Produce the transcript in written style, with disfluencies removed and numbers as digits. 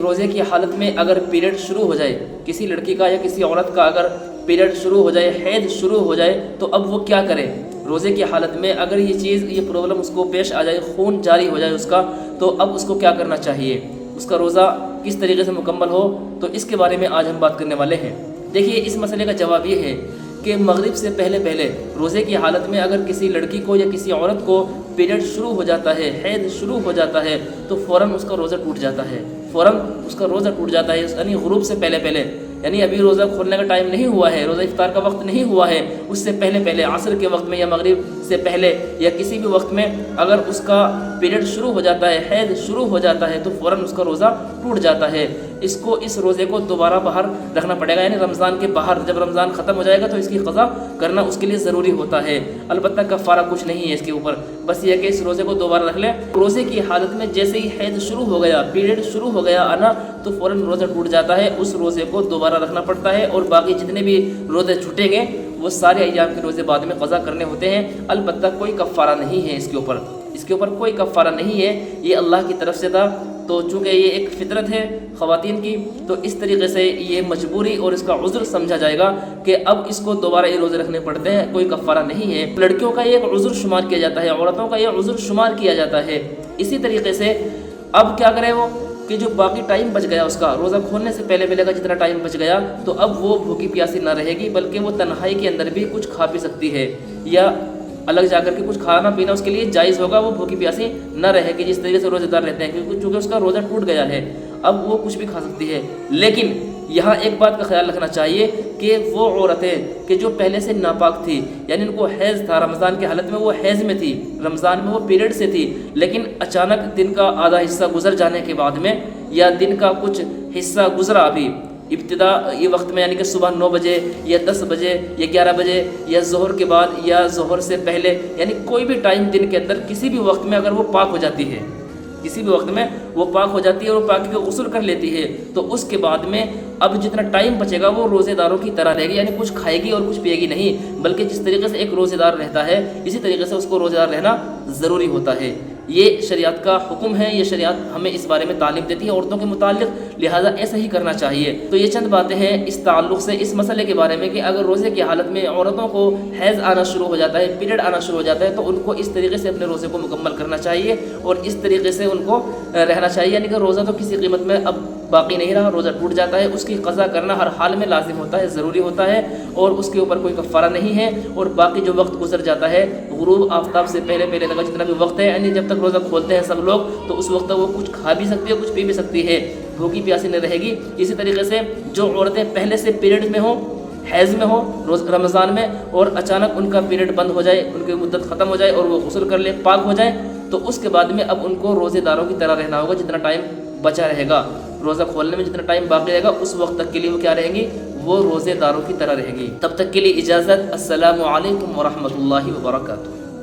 روزے کی حالت میں اگر پیریڈ شروع ہو جائے کسی لڑکی کا یا کسی عورت کا، اگر پیریڈ شروع ہو جائے، حیض شروع ہو جائے، تو اب وہ کیا کرے؟ روزے کی حالت میں اگر یہ پرابلم اس کو پیش آ جائے، خون جاری ہو جائے اس کا، تو اب اس کو کیا کرنا چاہیے؟ اس کا روزہ کس طریقے سے مکمل ہو؟ تو اس کے بارے میں آج ہم بات کرنے والے ہیں۔ دیکھیے، اس مسئلے کا جواب یہ ہے کہ مغرب سے پہلے روزے کی حالت میں اگر کسی لڑکی کو یا کسی عورت کو پیریڈ شروع ہو جاتا ہے، حیض شروع ہو جاتا ہے، تو فوراً اس کا روزہ ٹوٹ جاتا ہے، یعنی غروب سے پہلے، یعنی ابھی روزہ کھولنے کا ٹائم نہیں ہوا ہے، روزہ افطار کا وقت نہیں ہوا ہے، اس سے پہلے عصر کے وقت میں یا مغرب سے پہلے یا کسی بھی وقت میں اگر اس کا پیریڈ شروع ہو جاتا ہے، حیض شروع ہو جاتا ہے، تو فوراً اس کا روزہ ٹوٹ جاتا ہے۔ اس روزے کو دوبارہ باہر رکھنا پڑے گا، یعنی رمضان کے باہر، جب رمضان ختم ہو جائے گا تو اس کی قضا کرنا اس کے لیے ضروری ہوتا ہے۔ البتہ کفارہ کچھ نہیں ہے اس کے اوپر، بس یہ کہ اس روزے کو دوبارہ رکھ لیں۔ روزے کی حالت میں جیسے ہی حیض شروع ہو گیا، پیریڈ شروع ہو گیا آنا، تو فوراً روزہ ٹوٹ جاتا ہے، اس روزے کو دوبارہ رکھنا پڑتا ہے، اور باقی جتنے بھی روزے چھوٹیں گے وہ سارے ایام کے روزے بعد میں قضا کرنے ہوتے ہیں۔ البتہ کوئی کفارہ نہیں ہے اس کے اوپر کوئی کفارہ نہیں ہے، یہ اللہ کی طرف سے تھا۔ تو چونکہ یہ ایک فطرت ہے خواتین کی، تو اس طریقے سے یہ مجبوری اور اس کا عذر سمجھا جائے گا کہ اب اس کو دوبارہ یہ روزے رکھنے پڑتے ہیں، کوئی کفارہ نہیں ہے۔ لڑکیوں کا یہ ایک عذر شمار کیا جاتا ہے، عورتوں کا یہ عذر شمار کیا جاتا ہے۔ اسی طریقے سے اب کیا کرے وہ کہ جو باقی ٹائم بچ گیا اس کا، روزہ کھولنے سے پہلے کا جتنا ٹائم بچ گیا، تو اب وہ بھوکی پیاسی نہ رہے گی، بلکہ وہ تنہائی کے اندر بھی کچھ کھا پی سکتی ہے، یا الگ جا کر کے کچھ کھانا پینا اس کے لیے جائز ہوگا، وہ بھوکی پیاسی نہ رہے گی جس طریقے سے روزے دار رہتے ہیں، کیونکہ چونکہ اس کا روزہ ٹوٹ گیا ہے، اب وہ کچھ بھی کھا سکتی ہے۔ لیکن یہاں ایک بات کا خیال رکھنا چاہیے کہ وہ عورتیں کہ جو پہلے سے ناپاک تھی، یعنی ان کو حیض تھا، رمضان کی حالت میں وہ حیض میں تھی، رمضان میں وہ پیریڈ سے تھی، لیکن اچانک دن کا آدھا حصہ گزر جانے کے بعد میں، یا دن کا کچھ حصہ گزرا ابھی ابتدا یہ وقت میں، یعنی کہ صبح 9 بجے یا 10 بجے یا 11 بجے یا ظہر کے بعد یا ظہر سے پہلے، یعنی کوئی بھی ٹائم دن کے اندر کسی بھی وقت میں اگر وہ پاک ہو جاتی ہے، کسی بھی وقت میں وہ پاک ہو جاتی ہے اور پاکی کا غسل کر لیتی ہے، تو اس کے بعد میں اب جتنا ٹائم بچے گا وہ روزے داروں کی طرح رہے گی، یعنی کچھ کھائے گی اور کچھ پیے گی نہیں، بلکہ جس طریقے سے ایک روزے دار رہتا ہے اسی طریقے سے اس کو روزے دار رہنا ضروری ہوتا ہے۔ یہ شریعت کا حکم ہے، یہ شریعت ہمیں اس بارے میں تعلیم دیتی ہے عورتوں کے متعلق، لہٰذا ایسا ہی کرنا چاہیے۔ تو یہ چند باتیں ہیں اس تعلق سے، اس مسئلے کے بارے میں کہ اگر روزے کی حالت میں عورتوں کو حیض آنا شروع ہو جاتا ہے، پیریڈ آنا شروع ہو جاتا ہے، تو ان کو اس طریقے سے اپنے روزے کو مکمل کرنا چاہیے اور اس طریقے سے ان کو رہنا چاہیے، یعنی کہ روزہ تو کسی قیمت میں اب باقی نہیں رہا، روزہ ٹوٹ جاتا ہے، اس کی قضا کرنا ہر حال میں لازم ہوتا ہے، ضروری ہوتا ہے، اور اس کے اوپر کوئی کفارہ نہیں ہے۔ اور باقی جو وقت گزر جاتا ہے غروب آفتاب سے پہلے تک جتنا بھی وقت ہے، یعنی جب تک روزہ کھولتے ہیں سب لوگ، تو اس وقت تک وہ کچھ کھا بھی سکتی ہے، کچھ پی بھی سکتی ہے، بھوکی پیاسی نہیں رہے گی۔ اسی طریقے سے جو عورتیں پہلے سے پیریڈ میں ہوں، حیض میں ہو رمضان میں، اور اچانک ان کا پیریڈ بند ہو جائے، ان کی مدت ختم ہو جائے اور وہ غسل کر لیں، پاک ہو جائیں، تو اس کے بعد میں اب ان کو روزے داروں کی طرح رہنا ہوگا، جتنا ٹائم بچا رہے گا، روزہ کھولنے میں جتنا ٹائم باقی رہے گا اس وقت تک کے لیے وہ کیا رہیں گی؟ وہ روزے داروں کی طرح رہے گی۔ تب تک کے لیے اجازت، السلام علیکم ورحمۃ اللہ وبرکاتہ۔